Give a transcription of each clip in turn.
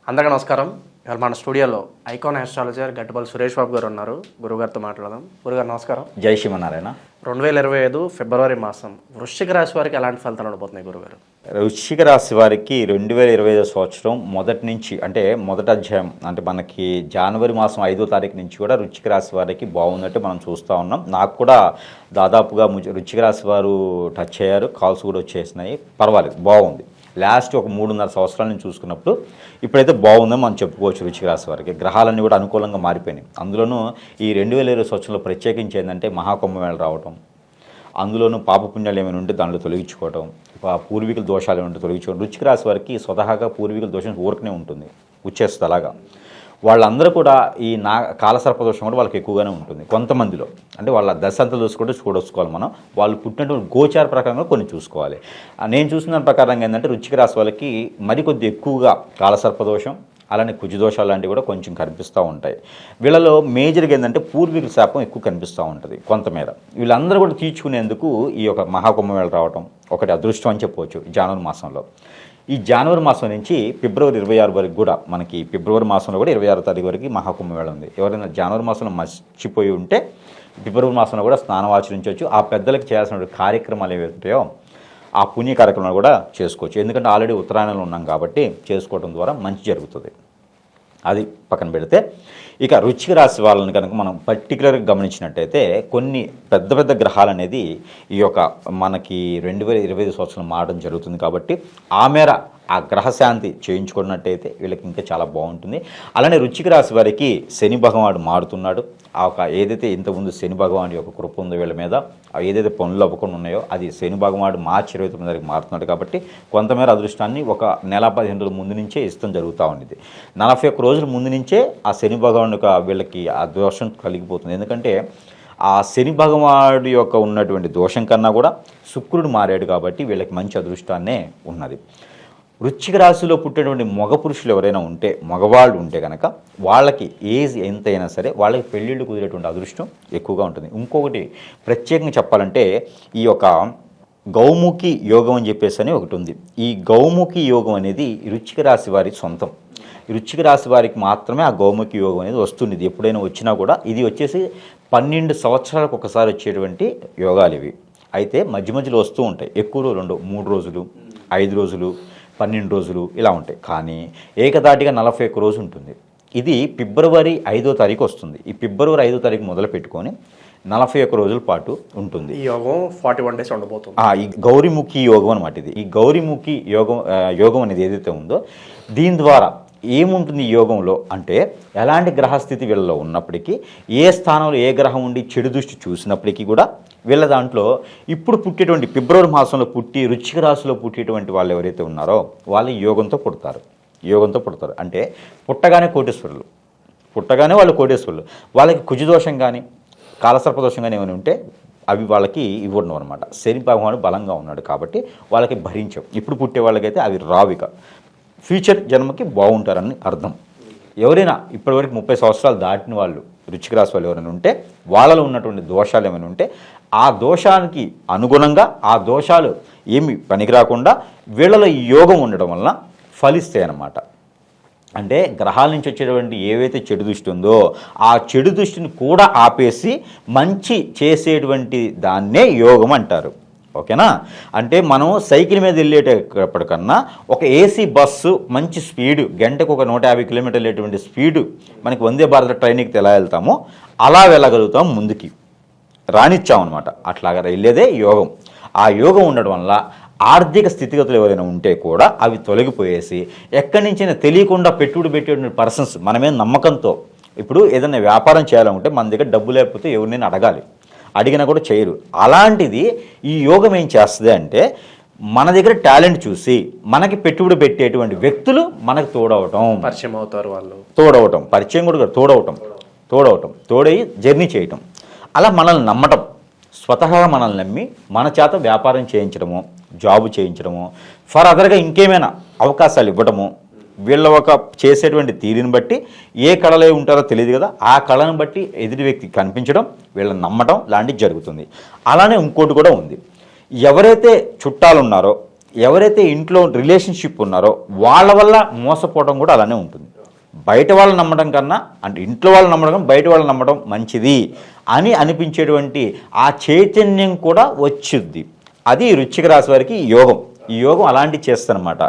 అందరికీ నమస్కారం. ఇవాళ మన స్టూడియోలో ఐకాన్ ఆస్ట్రాలజర్ గట్టుపల్లి సురేష్ బాబు గారు ఉన్నారు. గురుగారితో మాట్లాడదాం. గురుగారు నమస్కారం. జై శ్రీమన్నారాయణ. 2025 ఫిబ్రవరి మాసం వృశ్చిక రాశి వారికి ఎలాంటి ఫలితాలు ఉండబోతున్నాయి గురుగారు? వృశ్చిక రాశి వారికి 2025 సంవత్సరం మొదటి నుంచి అంటే మొదటి అధ్యాయం అంటే మనకి జనవరి మాసం 5వ తారీఖు నుంచి కూడా వృశ్చిక రాశి వారికి బాగున్నట్టు మనం చూస్తూ ఉన్నాం. నాకు కూడా దాదాపుగా వృశ్చిక రాశి వారు టచ్ అయ్యారు, కాల్స్ కూడా వచ్చేసినాయి. పర్వాలేదు, బాగుంది. లాస్ట్ ఒక 3.5 సంవత్సరాల నుంచి చూసుకున్నప్పుడు ఇప్పుడైతే బాగుందని మనం చెప్పుకోవచ్చు. వృశ్చిక రాశి వారికి గ్రహాలన్నీ కూడా అనుకూలంగా మారిపోయినాయి. అందులోనూ ఈ 2020 సంవత్సరంలో ప్రత్యేకించి ఏంటంటే మహాకుంభమేళ రావటం, అందులోనూ పాపపుణ్యాలు ఏమైనా ఉంటే దాంట్లో తొలగించుకోవటం, పూర్వీకుల దోషాలు ఏమైనా తొలగించుకోవడం. వృశ్చిక రాశి వారికి స్వతహాగా పూర్వీకుల దోషం ఊరకనే ఉంటుంది, వచ్చేస్తుంది. అలాగా వాళ్ళందరూ కూడా ఈ కాలసర్ప దోషం కూడా వాళ్ళకి ఎక్కువగానే ఉంటుంది కొంతమందిలో. అంటే వాళ్ళ దశంతా చూసుకోవాలి మనం. వాళ్ళు పుట్టినటువంటి గోచార ప్రకారంగా కొన్ని చూసుకోవాలి. నేను చూసిన దాని ప్రకారంగా ఏంటంటే వృశ్చిక రాశి వాళ్ళకి మరికొద్ది ఎక్కువగా కాలసర్ప దోషం, అలానే కుజదోషాలు లాంటివి కూడా కొంచెం కనిపిస్తూ ఉంటాయి. వీళ్ళలో మేజర్గా ఏంటంటే పూర్వీకుల శాపం ఎక్కువ కనిపిస్తూ ఉంటుంది కొంతమేర. వీళ్ళందరూ కూడా తీర్చుకునేందుకు ఈ యొక్క మహాకుంభమేళ రావటం ఒకటి అదృష్టం అని చెప్పవచ్చు. జనవరి మాసంలో, ఈ జనవరి మాసం నుంచి ఫిబ్రవరి 26 వరకు కూడా మనకి ఫిబ్రవరి మాసంలో కూడా 26వ తారీఖు వరకు మహాకుంభమేళ ఉంది. ఎవరైనా జనవరి మాసంలో మర్చిపోయి ఉంటే ఫిబ్రవరి మాసంలో కూడా స్నానం ఆచరించవచ్చు. ఆ పెద్దలకు చేయాల్సిన కార్యక్రమాలు ఏవి ఉంటాయో ఆ పుణ్య కార్యక్రమాలు కూడా చేసుకోవచ్చు. ఎందుకంటే ఆల్రెడీ ఉత్తరాయణంలో ఉన్నాం కాబట్టి చేసుకోవడం ద్వారా మంచి జరుగుతుంది. అది పక్కన పెడితే ఇక వృశ్చిక రాశి వాళ్ళని కనుక మనం పర్టికులర్గా గమనించినట్టయితే కొన్ని పెద్ద పెద్ద గ్రహాలు అనేది ఈ యొక్క మనకి 2025 సంవత్సరం మారడం జరుగుతుంది. కాబట్టి ఆ మేర ఆ గ్రహశాంతి చేయించుకున్నట్టయితే వీళ్ళకి ఇంకా చాలా బాగుంటుంది. అలానే వృశ్చిక రాశి వారికి శని భగవానుడు మారుతున్నాడు. ఆ ఒక ఏదైతే ఇంతకుముందు శని భగవానుడి యొక్క కృప ఉందో వీళ్ళ మీద, ఏదైతే పనులు అవ్వకుండా ఉన్నాయో అది శని భగవానుడు మార్చి 29 తారీఖు మారుతున్నాడు. కాబట్టి కొంతమేర అదృష్టాన్ని ఒక నెల 15 రోజుల ముందు నుంచే ఇష్టం జరుగుతూ ఉండేది. 41 రోజుల ముందు నుంచే ఆ శని భగవానుడు వీళ్ళకి ఆ దోషం కలిగిపోతుంది. ఎందుకంటే ఆ శని భగవానుడి యొక్క ఉన్నటువంటి దోషం కన్నా కూడా శుక్రుడు మారాడు కాబట్టి వీళ్ళకి మంచి అదృష్టాన్నే ఉన్నది. వృశ్చిక రాశిలో పుట్టినటువంటి మగ పురుషులు ఎవరైనా ఉంటే, మగవాళ్ళు ఉంటే కనుక వాళ్ళకి ఏజ్ ఎంతైనా సరే వాళ్ళకి పెళ్ళిళ్ళు కుదిరేటువంటి అదృష్టం ఎక్కువగా ఉంటుంది. ఇంకొకటి ప్రత్యేకంగా చెప్పాలంటే ఈ యొక్క గౌముఖి యోగం అని చెప్పేసి అని ఒకటి ఉంది. ఈ గౌముఖి యోగం అనేది వృశ్చిక రాశి వారికి సొంతం. వృశ్చిక రాశి వారికి మాత్రమే ఆ గౌముఖి యోగం అనేది వస్తుంది. ఇది ఎప్పుడైనా వచ్చినా కూడా ఇది వచ్చేసి 12 సంవత్సరాలకు ఒకసారి వచ్చేటువంటి యోగాలు ఇవి. అయితే మధ్య మధ్యలో వస్తూ ఉంటాయి. ఎక్కువ రోజులు ఉండవు, 3 రోజులు, 5 రోజులు, 12 రోజులు ఇలా ఉంటాయి. కానీ ఏకదాటిగా 41 రోజు ఉంటుంది. ఇది ఫిబ్రవరి 5వ తారీఖు వస్తుంది. ఈ ఫిబ్రవరి 5వ తారీఖు మొదలు పెట్టుకొని 41 రోజుల పాటు ఉంటుంది. ఈ యోగం 41 డేస్ ఉండబోతుంది. ఈ గౌరీముఖి యోగం అనమాట ఇది. ఈ గౌరీముఖి యోగం అనేది ఏదైతే ఉందో దీని ద్వారా ఏముంటుంది ఈ యోగంలో అంటే, ఎలాంటి గ్రహస్థితి వీళ్ళలో ఉన్నప్పటికీ, ఏ స్థానంలో ఏ గ్రహం ఉండి చెడు దృష్టి చూసినప్పటికీ కూడా వీళ్ళ దాంట్లో ఇప్పుడు పుట్టేటువంటి ఫిబ్రవరి మాసంలో పుట్టి వృశ్చిక రాశిలో పుట్టేటువంటి వాళ్ళు ఎవరైతే ఉన్నారో వాళ్ళు యోగంతో పుడతారు. అంటే పుట్టగానే వాళ్ళు కోటేశ్వరులు. వాళ్ళకి కుజదోషం కానీ కాలసర్పదోషం కానీ ఏమైనా ఉంటే అవి వాళ్ళకి ఇవ్వడం అనమాట. శని భగవానుడు బలంగా ఉన్నాడు కాబట్టి వాళ్ళకి భరించవు. ఇప్పుడు పుట్టే వాళ్ళకైతే అవి రావిక ఫ్యూచర్ జన్మకి బాగుంటారని అర్థం. ఎవరైనా ఇప్పటివరకు 30 సంవత్సరాలు దాటిన వాళ్ళు వృశ్చిక రాశి వాళ్ళు ఎవరైనా ఉంటే వాళ్ళలో ఉన్నటువంటి దోషాలు ఏమైనా ఉంటే ఆ దోషానికి అనుగుణంగా ఆ దోషాలు ఏమి పనికి రాకుండా వీళ్ళలో ఈ యోగం ఉండడం వలన ఫలిస్తాయి అన్నమాట. అంటే గ్రహాల నుంచి వచ్చేటువంటి ఏవైతే చెడు దృష్టి ఉందో ఆ చెడు దృష్టిని కూడా ఆపేసి మంచి చేసేటువంటి దాన్నే యోగం అంటారు. ఓకేనా? అంటే మనం సైకిల్ మీద వెళ్ళేటప్పటికన్నా ఒక ఏసీ బస్సు మంచి స్పీడు, గంటకు ఒక 150 కిలోమీటర్లు వెళ్ళేటువంటి స్పీడు మనకి వందే భారత ట్రైన్కి ఎలా వెళ్తామో అలా వెళ్ళగలుగుతాం, ముందుకి రానిచ్చామన్నమాట. అట్లాగా వెళ్ళేదే యోగం. ఆ యోగం ఉండడం వల్ల ఆర్థిక స్థితిగతులు ఎవరైనా ఉంటే కూడా అవి తొలగిపోయేసి ఎక్కడి నుంచైనా తెలియకుండా పెట్టుబడి పెట్టేటువంటి పర్సన్స్ మనమే నమ్మకంతో, ఇప్పుడు ఏదైనా వ్యాపారం చేయాలనుకుంటే మన దగ్గర డబ్బు లేకపోతే ఎవరినైనా అడిగినా కూడా చేయరు. అలాంటిది ఈ యోగం ఏం చేస్తుంది అంటే మన దగ్గర టాలెంట్ చూసి మనకి పెట్టుబడి పెట్టేటువంటి వ్యక్తులు మనకు పరిచయం అవుతారు. వాళ్ళు పరిచయం కూడా తోడయి జర్నీ చేయటం, అలా మనల్ని నమ్మటం, స్వతహాగా మనల్ని నమ్మి మన చేత వ్యాపారం చేయించడము, జాబు చేయించడము, ఫర్ అదర్గా ఇంకేమైనా అవకాశాలు ఇవ్వడము, వీళ్ళ ఒక చేసేటువంటి తీరుని బట్టి ఏ కళలో ఉంటారో తెలియదు కదా, ఆ కళను బట్టి ఎదుటి వ్యక్తికి కనిపించడం, వీళ్ళని నమ్మటం లాంటివి జరుగుతుంది. అలానే ఇంకోటి కూడా ఉంది. ఎవరైతే చుట్టాలు ఉన్నారో ఎవరైతే ఇంట్లో రిలేషన్షిప్ ఉన్నారో వాళ్ళ వల్ల మోసపోవడం కూడా అలానే ఉంటుంది. బయట వాళ్ళు నమ్మడం కన్నా, అంటే ఇంట్లో వాళ్ళు నమ్మడం కన్నా బయట వాళ్ళు నమ్మడం మంచిది అని అనిపించేటువంటి ఆ చైతన్యం కూడా వచ్చింది. అది వృశ్చిక రాశి వారికి యోగం. ఈ యోగం అలాంటివి చేస్తారనమాట.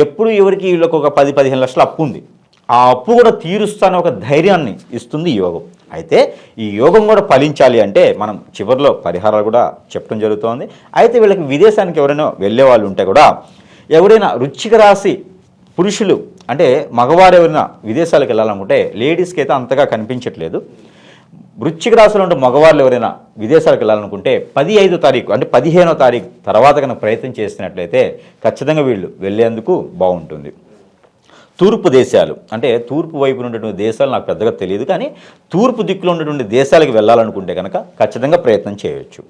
ఎప్పుడు ఎవరికి వీళ్ళకి ఒక 10-15 లక్షల అప్పు ఉంది, ఆ అప్పు కూడా తీరుస్తానే ఒక ధైర్యాన్ని ఇస్తుంది ఈ యోగం. అయితే ఈ యోగం కూడా ఫలించాలి అంటే మనం చివరిలో పరిహారాలు కూడా చెప్పడం జరుగుతోంది. అయితే వీళ్ళకి విదేశానికి ఎవరైనా వెళ్ళే వాళ్ళు ఉంటే కూడా, ఎవరైనా వృశ్చిక రాశి పురుషులు అంటే మగవారు ఎవరైనా విదేశాలకు వెళ్ళాలనుకుంటే, లేడీస్కి అయితే అంతగా కనిపించట్లేదు, వృశ్చిక రాశిలో ఉండే మగవాళ్ళు ఎవరైనా విదేశాలకు వెళ్ళాలనుకుంటే 15వ తారీఖు అంటే 15వ తారీఖు తర్వాత కనుక ప్రయత్నం చేసినట్లయితే ఖచ్చితంగా వీళ్ళు వెళ్ళేందుకు బాగుంటుంది. తూర్పు దేశాలు అంటే తూర్పు వైపు ఉన్నటువంటి దేశాలు నాకు పెద్దగా తెలియదు, కానీ తూర్పు దిక్కులో ఉన్నటువంటి దేశాలకు వెళ్ళాలనుకుంటే కనుక ఖచ్చితంగా ప్రయత్నం చేయవచ్చు.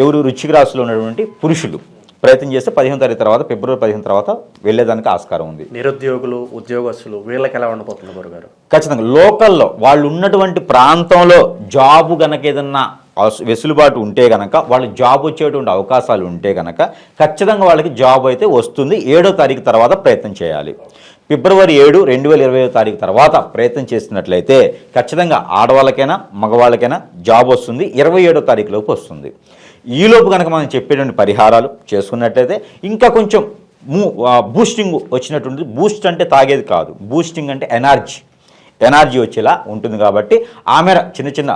ఎవరు వృశ్చిక రాశిలో ఉన్నటువంటి పురుషులు ప్రయత్నం చేస్తే 15వ తారీఖు తర్వాత, ఫిబ్రవరి 15 తర్వాత వెళ్ళేదానికి ఆస్కారం ఉంది. నిరుద్యోగులు, ఉద్యోగస్తులు వీళ్ళకి ఎలా ఉండబోతుంది గురుగారు? ఖచ్చితంగా లోకల్లో వాళ్ళు ఉన్నటువంటి ప్రాంతంలో జాబు గనక ఏదన్నా వెసులుబాటు ఉంటే గనక, వాళ్ళు జాబ్ వచ్చేటువంటి అవకాశాలు ఉంటే గనక ఖచ్చితంగా వాళ్ళకి జాబ్ అయితే వస్తుంది. 7వ తారీఖు తర్వాత ప్రయత్నం చేయాలి. ఫిబ్రవరి 7, 2020 తారీఖు తర్వాత ప్రయత్నం చేసినట్లయితే ఖచ్చితంగా ఆడవాళ్ళకైనా మగవాళ్ళకైనా జాబ్ వస్తుంది. 27వ తారీఖు లోపు వస్తుంది. ఈలోపు కనుక మనం చెప్పేటువంటి పరిహారాలు చేసుకున్నట్లయితే ఇంకా కొంచెం బూస్టింగ్ వచ్చినటువంటి, బూస్ట్ అంటే తాగేది కాదు, బూస్టింగ్ అంటే ఎనర్జీ వచ్చేలా ఉంటుంది. కాబట్టి ఆ మేర చిన్న చిన్న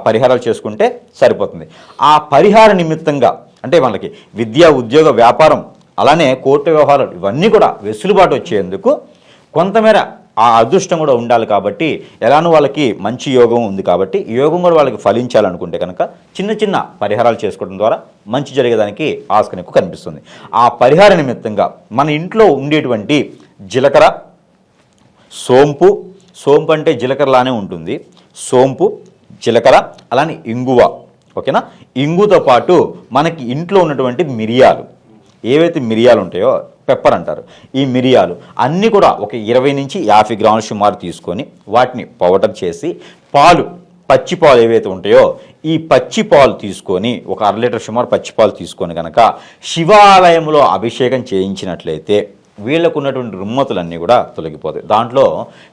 పరిహారాలు చేసుకుంటే సరిపోతుంది. ఆ పరిహార నిమిత్తంగా అంటే మనకి విద్య, ఉద్యోగ, వ్యాపారం, అలానే కోర్టు వ్యవహారాలు ఇవన్నీ కూడా వెసులుబాటు వచ్చేందుకు కొంతమేర ఆ అదృష్టం కూడా ఉండాలి. కాబట్టి ఎలానో వాళ్ళకి మంచి యోగం ఉంది. కాబట్టి ఈ యోగం కూడా వాళ్ళకి ఫలించాలనుకుంటే కనుక చిన్న చిన్న పరిహారాలు చేసుకోవడం ద్వారా మంచి జరిగేదానికి ఆస్కారం ఎక్కువ కనిపిస్తుంది. ఆ పరిహార నిమిత్తంగా మన ఇంట్లో ఉండేటువంటి జీలకర్ర, సోంపు అంటే జీలకర్రలానే ఉంటుంది, సోంపు, జీలకర్ర, అలానే ఇంగువ, ఓకేనా. ఇంగుతో పాటు మనకి ఇంట్లో ఉన్నటువంటి మిరియాలు, ఏవైతే మిరియాలు ఉంటాయో పెప్పర్ అంటారు, ఈ మిరియాలు అన్నీ కూడా ఒక 20 నుంచి 50 గ్రాముల సుమారు తీసుకొని వాటిని పౌడర్ చేసి, పాలు, పచ్చి పాలు ఏవైతే ఉంటాయో ఈ పచ్చి పాలు తీసుకొని ఒక 1/2 లీటర్ సుమారు పచ్చి పాలు తీసుకొని కనుక శివాలయంలో అభిషేకం చేయించినట్లయితే వీళ్ళకు ఉన్నటువంటి రుమ్మతులన్నీ కూడా తొలగిపోతాయి. దాంట్లో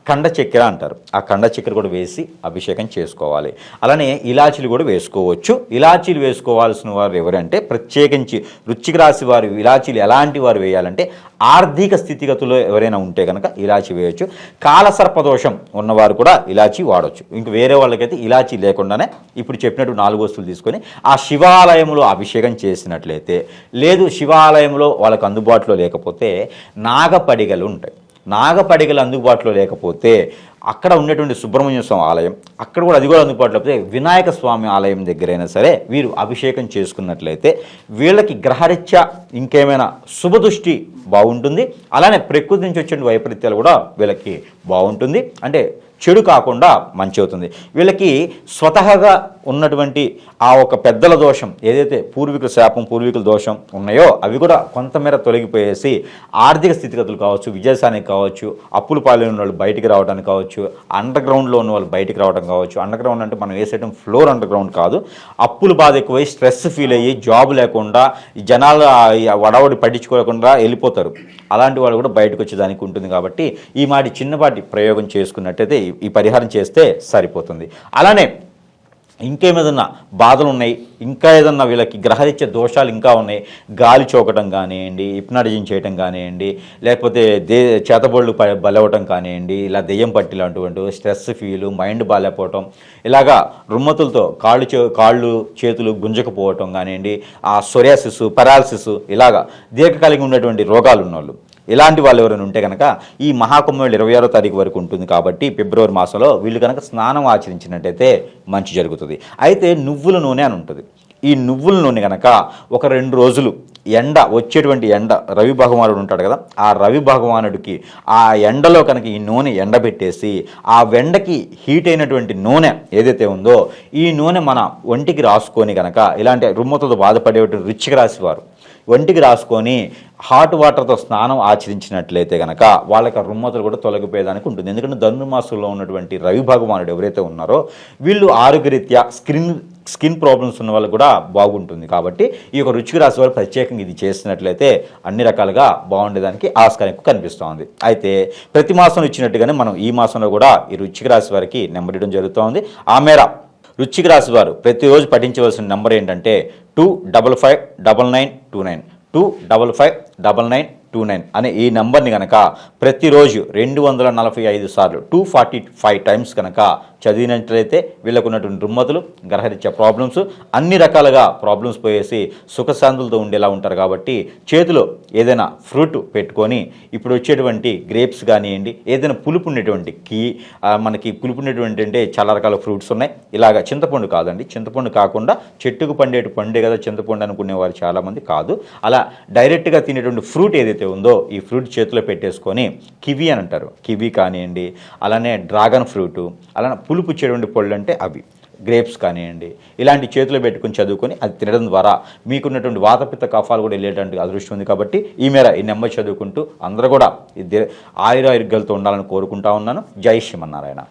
కండ చక్కెర అంటారు, ఆ కండ చక్కెర కూడా వేసి అభిషేకం చేసుకోవాలి. అలానే ఇలాచీలు కూడా వేసుకోవచ్చు. ఇలాచీలు వేసుకోవాల్సిన వారు ఎవరంటే ప్రత్యేకించి వృశ్చిక రాశి వారు ఇలాచీలు ఎలాంటి వారు వేయాలంటే ఆర్థిక స్థితిగతుల్లో ఎవరైనా ఉంటే కనుక ఇలాచీ వేయచ్చు. కాలసర్పదోషం ఉన్నవారు కూడా ఇలాచీ వాడవచ్చు. ఇంక వేరే వాళ్ళకైతే ఇలాచీ లేకుండానే ఇప్పుడు చెప్పినట్టు 4 వస్తువులు తీసుకొని ఆ శివాలయంలో అభిషేకం చేసినట్లయితే, లేదు శివాలయంలో వాళ్ళకు అందుబాటులో లేకపోతే నాగపడిగలు ఉంటాయి, నాగపడిగలు అందుబాటులో లేకపోతే అక్కడ ఉన్నటువంటి సుబ్రహ్మణ్య స్వామి ఆలయం, అక్కడ కూడా అది కూడా అందుబాటులో లేకపోతే వినాయక స్వామి ఆలయం దగ్గరైనా సరే వీరు అభిషేకం చేసుకున్నట్లయితే వీళ్ళకి గ్రహరీత్యా ఇంకేమైనా శుభదృష్టి బాగుంటుంది. అలానే ప్రకృతి నుంచి వచ్చే వైపరీత్యాలు కూడా వీళ్ళకి బాగుంటుంది, అంటే చెడు కాకుండా మంచి అవుతుంది. వీళ్ళకి స్వతహాగా ఉన్నటువంటి ఆ ఒక పెద్దల దోషం ఏదైతే పూర్వీకుల శాపం, పూర్వీకుల దోషం ఉన్నాయో అవి కూడా కొంతమేర తొలగిపోయేసి ఆర్థిక స్థితిగతులు కావచ్చు, విజయసానికి కావచ్చు, అప్పులు పాలైన వాళ్ళు బయటికి రావడానికి కావచ్చు, అండర్ గ్రౌండ్లో ఉన్న వాళ్ళు బయటికి రావడం కావచ్చు. అండర్ గ్రౌండ్ అంటే మనం వేసేయడం ఫ్లోర్ అండర్ గ్రౌండ్ కాదు, అప్పులు బాధ ఎక్కువై స్ట్రెస్ ఫీల్ అయ్యి జాబ్ లేకుండా జనాలు వడవడి పట్టించుకోకుండా వెళ్ళిపోతారు. అలాంటి వాళ్ళు కూడా బయటకు వచ్చేదానికి ఉంటుంది. కాబట్టి ఈ మాటి చిన్నపాటి ప్రయోగం చేసుకున్నట్టయితే ఈ పరిహారం చేస్తే సరిపోతుంది. అలానే ఇంకేమేదన్నా బాధలు ఉన్నాయి, ఇంకా ఏదన్నా వీళ్ళకి గ్రహరీత్యా దోషాలు ఇంకా ఉన్నాయి, గాలి చోకటం కానివ్వండి, హిప్నాటిజం చేయటం కానివ్వండి, లేకపోతే చేతబొళ్ళు బలవటం కానివ్వండి, ఇలా దెయ్యం పట్టి లాంటివంటి స్ట్రెస్ ఫీలు, మైండ్ బాగాలేకపోవటం, ఇలాగా రుమ్మతులతో కాళ్ళు చేతులు గుంజకపోవటం కానివ్వండి, ఆ సొరియాసిస్, పెరాలసిస్, ఇలాగా దీర్ఘకాలికంగా ఉన్నటువంటి రోగాలు ఉన్నవాళ్ళు, ఇలాంటి వాళ్ళు ఎవరైనా ఉంటే కనుక ఈ మహాకుంభమేళ 26వ తారీఖు వరకు ఉంటుంది. కాబట్టి ఫిబ్రవరి మాసంలో వీళ్ళు కనుక స్నానం ఆచరించినట్టయితే మంచి జరుగుతుంది. అయితే నువ్వుల నూనె అని ఉంటుంది. ఈ నువ్వుల నూనె కనుక ఒక 2 రోజులు వచ్చేటువంటి ఎండ రవి భగవానుడు ఉంటాడు కదా, ఆ రవి భగవానుడికి ఆ ఎండలో కనుక ఈ నూనె ఎండబెట్టేసి ఆ వెండకి హీట్ అయినటువంటి నూనె ఏదైతే ఉందో ఈ నూనె మన ఒంటికి రాసుకొని కనుక ఇలాంటి రుమ్మతో బాధపడేటువంటి వృశ్చిక రాశి వారు ఒంటికి రాసుకొని హాట్ వాటర్తో స్నానం ఆచరించినట్లయితే కనుక వాళ్ళకి రుమ్మతులు కూడా తొలగిపోయేదానికి ఉంటుంది. ఎందుకంటే ధనుర్మాసంలో ఉన్నటువంటి రవి భగవానుడు ఎవరైతే ఉన్నారో వీళ్ళు ఆరోగ్యరీత్యా స్కిన్ ప్రాబ్లమ్స్ ఉన్న వాళ్ళకి కూడా బాగుంటుంది. కాబట్టి ఈ యొక్క వృశ్చిక రాశి వారు ప్రత్యేకంగా ఇది చేసినట్లయితే అన్ని రకాలుగా బాగుండేదానికి ఆస్కారం ఎక్కువ కనిపిస్తోంది. అయితే ప్రతి మాసం ఇచ్చినట్టుగానే మనం ఈ మాసంలో కూడా ఈ వృశ్చిక రాశి వారికి నెంబర్ ఇవ్వడం జరుగుతోంది. ఆ మేర వృశ్చిక రాశి వారు ప్రతిరోజు పఠించవలసిన నెంబర్ ఏంటంటే 2559929 2559929 అనే ఈ నెంబర్ని కనుక ప్రతిరోజు 245 సార్లు 245 టైమ్స్ కనుక చదివినట్లయితే వీళ్ళకు ఉన్నటువంటి రుమ్మతులు, గ్రహరీత్యా ప్రాబ్లమ్స్, అన్ని రకాలుగా ప్రాబ్లమ్స్ పోయేసి సుఖశాంతులతో ఉండేలా ఉంటారు. కాబట్టి చేతిలో ఏదైనా ఫ్రూట్ పెట్టుకొని ఇప్పుడు వచ్చేటువంటి గ్రేప్స్ కానివ్వండి, ఏదైనా పులుపు ఉండేటువంటి మనకి పులుపు ఉండేటువంటి అంటే చాలా రకాల ఫ్రూట్స్ ఉన్నాయి. ఇలాగ చింతపండు కాదండి, చింతపండు కాకుండా చెట్టుకు పండే కదా చింతపండు అనుకునేవారు చాలామంది కాదు. అలా డైరెక్ట్గా తినేటువంటి ఫ్రూట్ ఏదైతే ఉందో ఈ ఫ్రూట్ చేతిలో పెట్టేసుకొని కివి అని అంటారు, కివి కానివ్వండి, అలానే డ్రాగన్ ఫ్రూటు, అలానే పులుపు ఇచ్చేటువంటి పళ్ళు అంటే అవి గ్రేప్స్ కానివ్వండి, ఇలాంటి చేతిలో పెట్టుకుని చదువుకొని అది తినడం ద్వారా మీకున్నటువంటి వాతపిత్త కఫాలు కూడా వెళ్ళేటువంటి అదృష్టం ఉంది. కాబట్టి ఈ మేర ఈ నెంబర్ చదువుకుంటూ అందరూ కూడా ఆయురారోగ్యాలతో ఉండాలని కోరుకుంటా ఉన్నాను. జై శ్రీమన్నారాయణ.